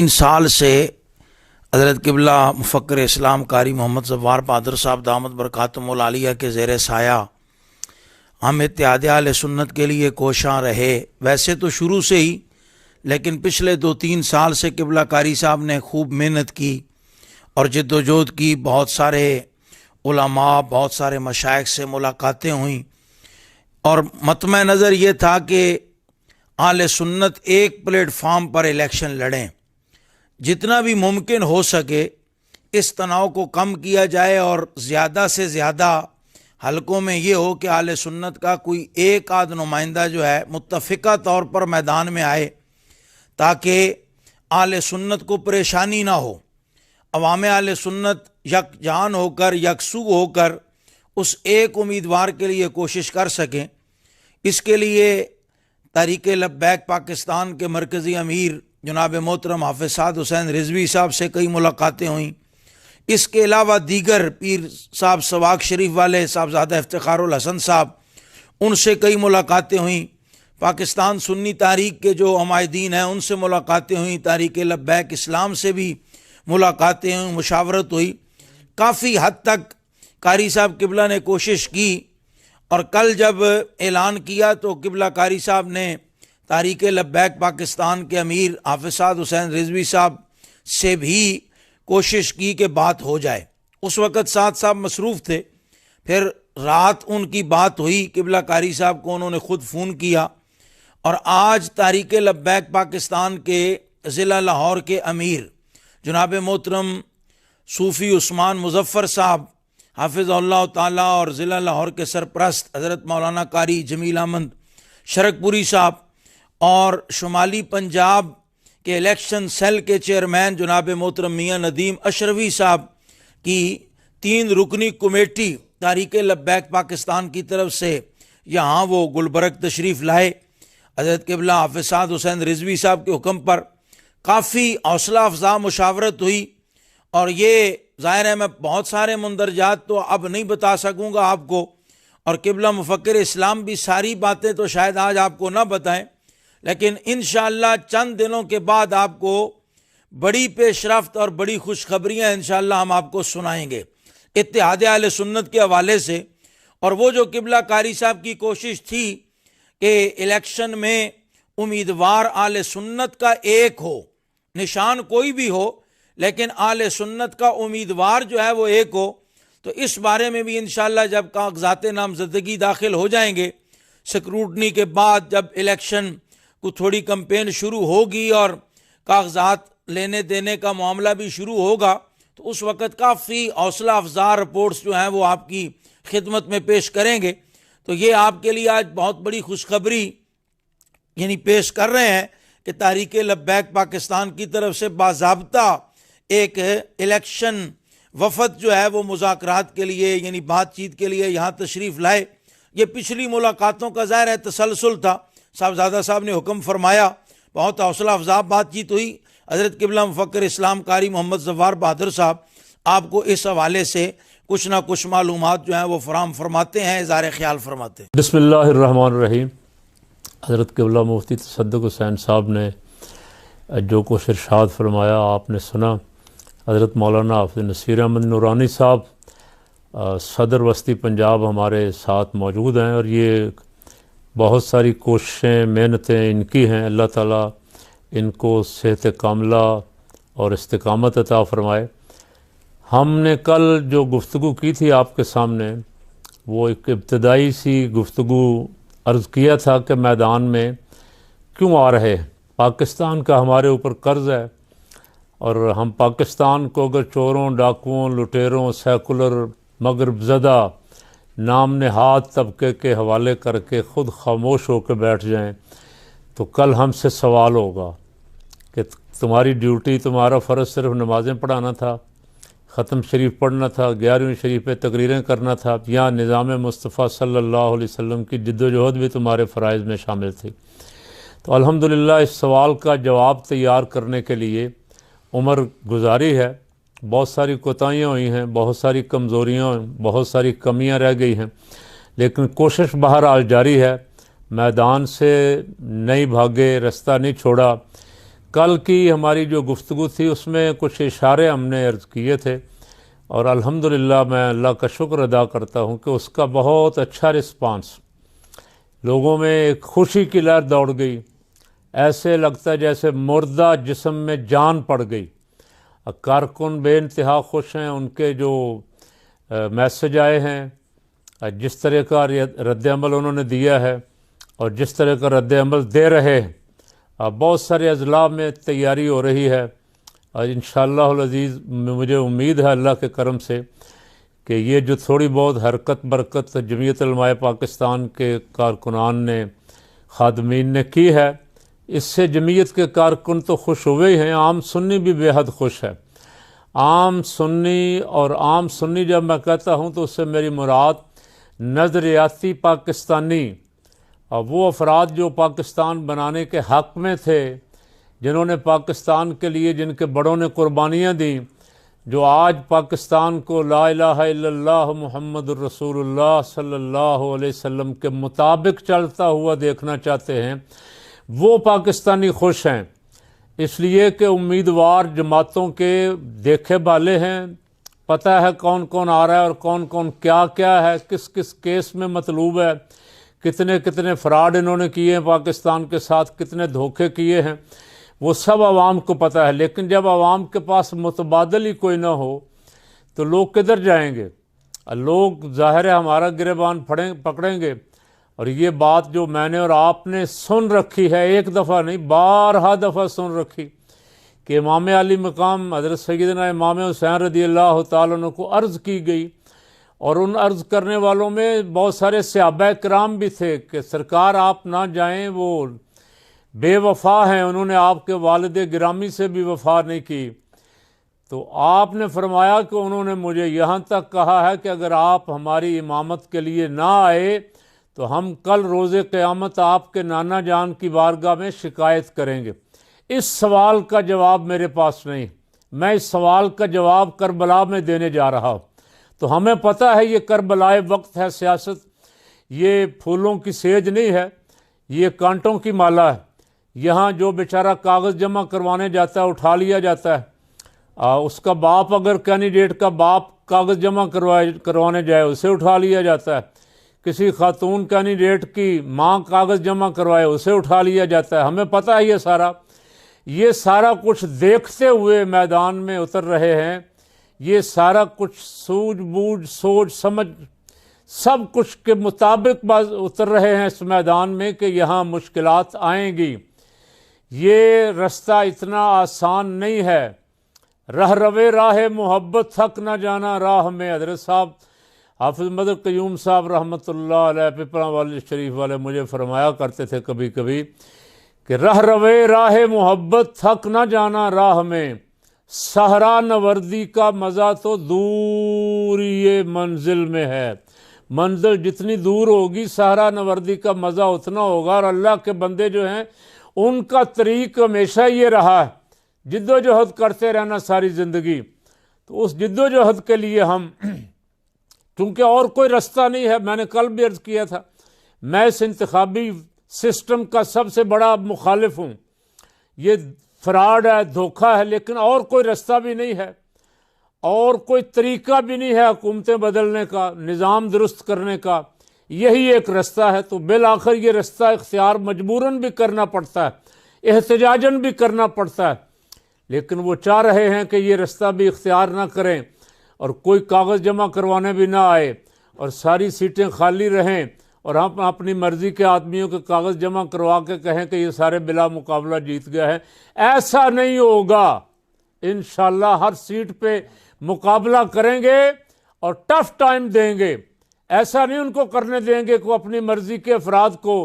इन साल से हज़रत क़िबला मुफ़क्किर इस्लाम कारी मोहम्मद ज़फ़्फ़ार बहादुर साहब दामत बरकातुहुल आलिया के ज़ेर साया हम इत्तेहाद अहले सुन्नत के लिए कोशां रहे। वैसे तो शुरू से ही, लेकिन पिछले 2-3 साल से क़िबला कारी साहब ने खूब मेहनत की और जद्दोजहद की। बहुत सारे उलमा, बहुत सारे मशाइख से मुलाकातें हुई और मतम नज़र ये था कि अहले सुन्नत एक प्लेटफार्म पर इलेक्शन लड़ें, जितना भी मुमकिन हो सके इस तनाव को कम किया जाए और ज़्यादा से ज़्यादा हलकों में ये हो कि अहले सुन्नत का कोई एक आध नुमाइंदा जो है मुत्तफ़िका तौर पर मैदान में आए, ताकि अहले सुन्नत को परेशानी ना हो। अवाम अहले सुन्नत यकजान होकर, यकसू होकर उस एक उम्मीदवार के लिए कोशिश कर सकें। इसके लिए तहरीक लब्बैक पाकिस्तान के मरकज़ी अमीर जनाब मोहतरम हाफ़िज़ साद हुसैन रिज़वी साहब से कई मुलाकातें हुईं। इसके अलावा दीगर पीर साहब सवाक शरीफ वाले साहबज़ादा इफ्तिखारुल हसन साहब, उनसे कई मुलाकातें हुईं। पाकिस्तान सुन्नी तारीख के जो हमायदीन हैं उनसे मुलाकातें हुईं। तहरीक लब्बैक इस्लाम से भी मुलाकातें हुई, मुशावरत हुई। काफ़ी हद तक कारी साहब क़िबला ने कोशिश की और कल जब ऐलान किया तो क़िबला कारी साहब ने तहरीक लब्बैक पाकिस्तान के अमीर हाफ़िज़ साद हुसैन रिज़वी साहब से भी कोशिश की कि बात हो जाए। उस वक़्त साद साहब मसरूफ़ थे। फिर रात उनकी बात हुई, क़िबला कारी साहब को उन्होंने ख़ुद फ़ोन किया और आज तहरीक लब्बैक पाकिस्तान के ज़िला लाहौर के अमीर जनाब मोहतरम सूफ़ी उस्मान मुज़फ़्फ़र साहब हाफ़िज़हुल्लाह ताला और ज़िला लाहौर के सरप्रस्त हज़रत मौलाना कारी जमील अहमद शरकपुरी साहब और शुमाली पंजाब के इलेक्शन सेल के चेयरमैन जनाब मोहतरम मियाँ नदीम अशरफी साहब की 3 रुकनी कमेटी तहरीक लब्बैक पाकिस्तान की तरफ से यहाँ वो गुलबर्ग तशरीफ़ लाए। हज़रत क़िबला हाफ़िज़ साद हुसैन रिज़वी साहब के हुक्म पर काफ़ी हौसला अफजा मुशावरत हुई और ये ज़ाहिर है मैं बहुत सारे मुंदरजात तो अब नहीं बता सकूँगा आपको, और क़िबला मुफ़क्किर इस्लाम भी सारी बातें तो शायद आज आपको ना बताएं, लेकिन इंशाअल्लाह चंद दिनों के बाद आपको बड़ी पेशरफ्त और बड़ी खुशखबरियाँ इंशाअल्लाह हम आपको सुनाएंगे इत्तेहाद अहले सुन्नत के हवाले से। और वो जो क़िबला कारी साहब की कोशिश थी कि इलेक्शन में उम्मीदवार अहले सुन्नत का एक हो, निशान कोई भी हो, लेकिन अहले सुन्नत का उम्मीदवार जो है वो एक हो, तो इस बारे में भी इंशाअल्लाह जब कागजात नामजदगी दाखिल हो जाएंगे, स्क्रूटनी के बाद जब इलेक्शन को थोड़ी कंपेन शुरू होगी और कागजात लेने देने का मामला भी शुरू होगा, तो उस वक़्त काफ़ी हौसला अफजा रिपोर्ट्स जो हैं वो आपकी खिदमत में पेश करेंगे। तो ये आपके लिए आज बहुत बड़ी खुशखबरी यानी पेश कर रहे हैं कि तहरीक लब्बैक पाकिस्तान की तरफ से बाज़ाब्ता एक इलेक्शन वफ़द जो है वो मुज़ाकरात के लिए यानी बातचीत के लिए यहाँ तशरीफ़ लाए। ये पिछली मुलाकातों का ज़ाहिर है तसलसल था। साहबज़ादा साहब ने हुक्म फरमाया, बहुत हौसला अफजा बातचीत हुई। हज़रत क़िबला मुफ़क्किर इस्लाम कारी मोहम्मद ज़फ़्फ़ार बहादुर साहब आपको इस हवाले से कुछ ना कुछ मालूमात जो हैं वो फराम फरमाते हैं, इज़हार ख्याल फरमाते हैं। बिस्मिल्लाहिर्रहमानिर्रहीम। हज़रत क़िबला मुफ्ती तसद्दुक़ हुसैन साहब ने जो कुछ इरशाद फरमाया आपने सुना। हज़रत मौलाना हाफ़िज़ नसीर अहमद नूरानी साहब सदर वस्ती पंजाब हमारे साथ मौजूद हैं और ये बहुत सारी कोशिशें मेहनतें इनकी हैं। अल्लाह ताला इनको सेहत कामिला और इस्तिकामत अता फ़रमाए। हमने कल जो गुफ्तगू की थी आपके सामने, वो एक इब्तदाई सी गुफ्तगू अर्ज़ किया था कि मैदान में क्यों आ रहे हैं। पाकिस्तान का हमारे ऊपर कर्ज़ है और हम पाकिस्तान को अगर चोरों, डाकुओं, लुटेरों, सेकुलर मगरब ज़दा नाम नहाद तबके के हवाले करके ख़ुद खामोश होकर बैठ जाएं, तो कल हमसे सवाल होगा कि तुम्हारी ड्यूटी, तुम्हारा फ़र्ज़ सिर्फ नमाज़ें पढ़ाना था, ख़त्म शरीफ पढ़ना था, 11वीं शरीफ पे तकरीरें करना था, या निज़ाम मुस्तफ़ा सल्लल्लाहु अलैहि वसल्लम की जिद्दोजहद भी तुम्हारे फ़राइज़ में शामिल थी। तो अल्हम्दुलिल्लाह इस सवाल का जवाब तैयार करने के लिए उम्र गुजारी है। बहुत सारी कोताहियाँ हुई हैं, बहुत सारी कमज़ोरियाँ, बहुत सारी कमियाँ रह गई हैं, लेकिन कोशिश बहरहाल जारी है। मैदान से नहीं भागे, रास्ता नहीं छोड़ा। कल की हमारी जो गुफ्तगू थी उसमें कुछ इशारे हमने अर्ज़ किए थे और अल्हम्दुलिल्लाह मैं अल्लाह का शुक्र अदा करता हूँ कि उसका बहुत अच्छा रिस्पांस, लोगों में एक खुशी की लहर दौड़ गई। ऐसे लगता है जैसे मुर्दा जिस्म में जान पड़ गई। कारकुन बेइंतहा खुश हैं, उनके जो मैसेज आए हैं, जिस तरह का रद्द-ए-अमल उन्होंने दिया है और जिस तरह का रद्द-ए-अमल दे रहे हैं, बहुत सारे अजला में तैयारी हो रही है और इंशाअल्लाह अज़ीज़ मुझे उम्मीद है अल्लाह के करम से कि ये जो थोड़ी बहुत हरकत बरकत जमीयत उलमाए पाकिस्तान के कारकुनान ने, खादमीन ने की है, इससे जमीयत के कारकुन तो खुश हुए ही हैं, आम सुन्नी भी बेहद खुश है। आम सुन्नी, और आम सुन्नी जब मैं कहता हूँ तो उससे मेरी मुराद नज़रियाती पाकिस्तानी, और वो अफराद जो पाकिस्तान बनाने के हक़ में थे, जिन्होंने पाकिस्तान के लिए जिनके बड़ों ने कुर्बानियाँ दी, जो आज पाकिस्तान को ला इलाहा इल्लल्लाह मुहम्मदुर रसूलुल्लाह सल्लल्लाहु अलैहि वसल्लम के मुताबिक चलता हुआ देखना चाहते हैं, वो पाकिस्तानी खुश हैं। इसलिए कि उम्मीदवार जमातों के देखे भाले हैं, पता है कौन कौन आ रहा है और कौन कौन क्या क्या है, किस किस केस में मतलूब है, कितने कितने फ्रॉड इन्होंने किए हैं पाकिस्तान के साथ, कितने धोखे किए हैं, वो सब आवाम को पता है। लेकिन जब आवाम के पास मुतबादल ही कोई ना हो तो लोग किधर जाएंगे? लोग ज़ाहिर है हमारा गिरेबान पकड़ेंगे। और ये बात जो मैंने और आपने सुन रखी है, एक दफ़ा नहीं 12 दफ़ा सुन रखी, कि इमाम आली मकाम हज़रत सैयदना इमाम हुसैन रज़ियल्लाहु ताला अन्हु को अर्ज़ की गई, और उन अर्ज़ करने वालों में बहुत सारे सहाबा किराम भी थे कि सरकार आप ना जाएं, वो बेवफा हैं, उन्होंने आपके वालिद गिरामी से भी वफा नहीं की। तो आपने फरमाया कि उन्होंने मुझे यहाँ तक कहा है कि अगर आप हमारी इमामत के लिए ना आए तो हम कल रोज़े क़यामत आपके नाना जान की बारगाह में शिकायत करेंगे। इस सवाल का जवाब मेरे पास नहीं, मैं इस सवाल का जवाब करबला में देने जा रहा हूँ। तो हमें पता है ये करबलाए वक्त है, सियासत ये फूलों की सेज नहीं है, ये कांटों की माला है। यहाँ जो बेचारा कागज़ जमा करवाने जाता है उठा लिया जाता है, उसका बाप अगर कैंडिडेट का बाप कागज़ जमा करवाने जाए उसे उठा लिया जाता है, किसी खातून कैंडिडेट की माँ कागज़ जमा करवाए उसे उठा लिया जाता है। हमें पता है ये सारा कुछ देखते हुए मैदान में उतर रहे हैं, ये सारा कुछ सूझबूझ सोच समझ सब कुछ के मुताबिक उतर रहे हैं इस मैदान में कि यहाँ मुश्किलात आएंगी। ये रास्ता इतना आसान नहीं है। रह रवे राह मोहब्बत थक ना जाना राह में। हज़रत साहब हाफिज़ मदर क़य्यूम साहब रहमतुल्लाह अलैह पिपरा वाले शरीफ वाले मुझे फरमाया करते थे कभी कभी कि रह रवे राह मोहब्बत थक ना जाना राह में, सहरा नवर्दी का मज़ा तो दूर ये मंजिल में है। मंजिल जितनी दूर होगी सहरा नवर्दी का मज़ा उतना होगा। और अल्लाह के बंदे जो हैं उनका तरीक हमेशा ये रहा है, जिद्दोजहद करते रहना सारी ज़िंदगी। तो उस जिद्दोजहद के लिए हम, क्योंकि और कोई रास्ता नहीं है, मैंने कल भी अर्ज़ किया था, मैं इस इंतखाबी सिस्टम का सबसे बड़ा मुखालिफ हूँ। ये फ्रॉड है, धोखा है, लेकिन और कोई रास्ता भी नहीं है और कोई तरीका भी नहीं है हुकूमतें बदलने का, निज़ाम दुरुस्त करने का। यही एक रास्ता है। तो बिल आखिर ये रास्ता इख्तियार मजबूरन भी करना पड़ता है, एहतजाजन भी करना पड़ता है। लेकिन वो चाह रहे हैं कि ये रास्ता भी इख्तियार ना करें और कोई कागज़ जमा करवाने भी ना आए और सारी सीटें खाली रहें और हम अपनी मर्ज़ी के आदमियों के कागज़ जमा करवा के कहें कि ये सारे बिला मुकाबला जीत गया है। ऐसा नहीं होगा। इंशाअल्लाह हर सीट पे मुकाबला करेंगे और टफ टाइम देंगे। ऐसा नहीं उनको करने देंगे कि अपनी मर्ज़ी के अफराद को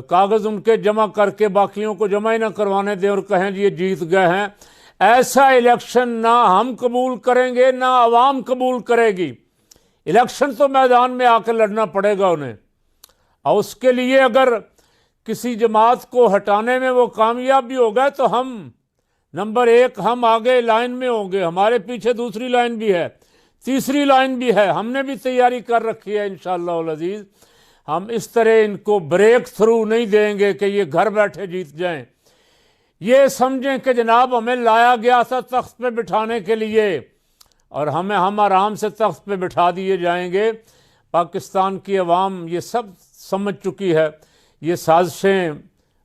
कागज़ उनके जमा करके बाकियों को जमा ही ना करवाने दें और कहें ये जीत गए हैं। ऐसा इलेक्शन ना हम कबूल करेंगे ना आवाम कबूल करेगी। इलेक्शन तो मैदान में आकर लड़ना पड़ेगा उन्हें, और उसके लिए अगर किसी जमात को हटाने में वो कामयाब भी हो गए तो हम नंबर 1 हम आगे लाइन में होंगे, हमारे पीछे दूसरी लाइन भी है, तीसरी लाइन भी है, हमने भी तैयारी कर रखी है इंशाअल्लाह अज़ीज़। हम इस तरह इनको ब्रेक थ्रू नहीं देंगे कि ये घर बैठे जीत जाएं। ये समझें कि जनाब हमें लाया गया था तख्त पे बिठाने के लिए और हम आराम से तख्त पे बिठा दिए जाएंगे। पाकिस्तान की आवाम ये सब समझ चुकी है, ये साजिशें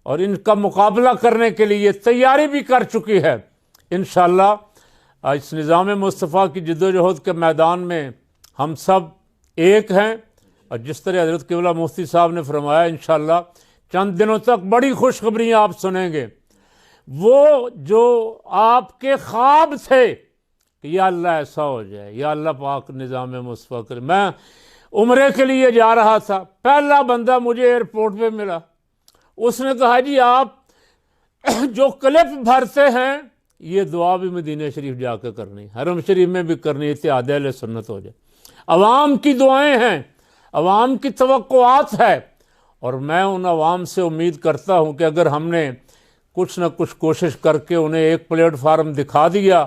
और इनका मुकाबला करने के लिए तैयारी भी कर चुकी है। इंशाअल्लाह इस निज़ाम मुस्तफ़ा की जद्दोजहद के मैदान में हम सब एक हैं और जिस तरह हज़रत क़िबला मुफ्ती साहब ने फरमाया, इंशाअल्लाह चंद दिनों तक बड़ी खुशखबरियाँ आप सुनेंगे। वो जो आपके ख्वाब थे कि या अल्लाह ऐसा हो जाए, या अल्लाह पाक निज़ाम मुस्तफ़ा करे। मैं उम्रे के लिए जा रहा था, पहला बंदा मुझे एयरपोर्ट पे मिला, उसने कहा जी आप जो क्लिप भरते हैं ये दुआ भी मदीना शरीफ जाकर करनी, हरम शरीफ में भी करनी, इत्तेहाद अहले सुन्नत हो जाए। अवाम की दुआएं हैं, अवाम की तवक्कुआत है और मैं उन अवाम से उम्मीद करता हूँ कि अगर हमने कुछ न कुछ कोशिश करके उन्हें एक प्लेटफार्म दिखा दिया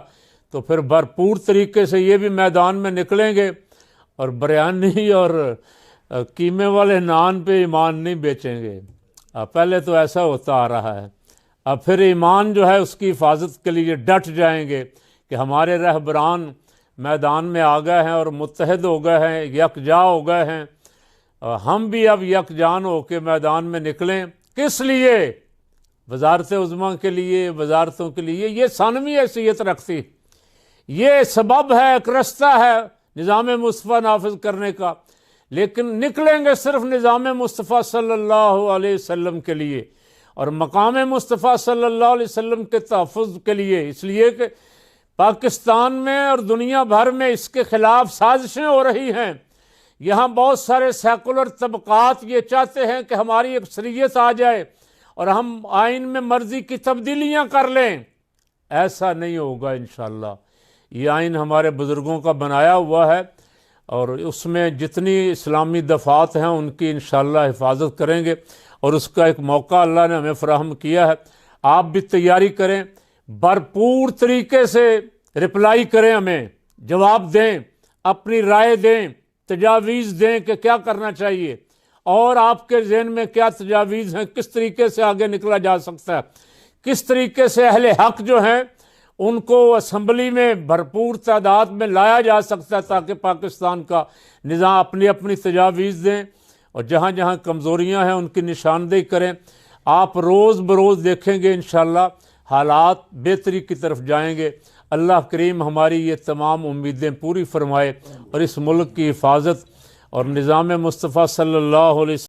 तो फिर भरपूर तरीके से ये भी मैदान में निकलेंगे और बिरयानी और कीमे वाले नान पे ईमान नहीं बेचेंगे। पहले तो ऐसा होता आ रहा है, अब फिर ईमान जो है उसकी हिफाजत के लिए डट जाएंगे कि हमारे रहबरान मैदान में आ गए हैं और मुत्तहद हो गए हैं, यकजा हो गए हैं। हम भी अब यकजान होकर मैदान में निकलें। किस लिए? वजारत उज़्मा के लिए, वजारतों के लिए। ये सानवी हैसियत रखती, ये सबब है, एक रास्ता है निज़ाम मुस्तफ़ा नाफिज करने का, लेकिन निकलेंगे सिर्फ निज़ाम मुस्तफ़ा सल्लल्लाहु अलैहि वसल्लम के लिए और मकाम मुस्तफ़ा सल्लल्लाहु अलैहि वसल्लम के तहफ़्फ़ुज़ के लिए। इसलिए कि पाकिस्तान में और दुनिया भर में इसके ख़िलाफ़ साजिशें हो रही हैं। यहाँ बहुत सारे सेकुलर तबक़ात ये चाहते हैं कि हमारी अक्सरियत आ जाए और हम आइन में मर्ज़ी की तब्दीलियाँ कर लें। ऐसा नहीं होगा इंशाअल्लाह। ये आइन हमारे बुज़ुर्गों का बनाया हुआ है और उसमें जितनी इस्लामी दफ़ात हैं उनकी इंशाअल्लाह हिफाजत करेंगे और उसका एक मौका अल्लाह ने हमें फ़राहम किया है। आप भी तैयारी करें, भरपूर तरीके से रिप्लाई करें, हमें जवाब दें, अपनी राय दें, तजावीज़ दें कि क्या करना चाहिए और आपके ज़हन में क्या तजावीज़ हैं, किस तरीके से आगे निकला जा सकता है, किस तरीके से अहले हक़ जो हैं उनको असम्बली में भरपूर तादाद में लाया जा सकता है ताकि पाकिस्तान का निज़ाम अपनी अपनी तजावीज़ दें और जहाँ जहाँ कमज़ोरियाँ हैं उनकी निशानदेही करें। आप रोज़ बरोज़ देखेंगे इंशाअल्लाह हालात बेहतरी की तरफ जाएंगे। अल्लाह करीम हमारी ये तमाम उम्मीदें पूरी फरमाए और इस मुल्क की हिफाजत और निज़ाम मुस्तफ़ा सल्लल्लाहु अलैहि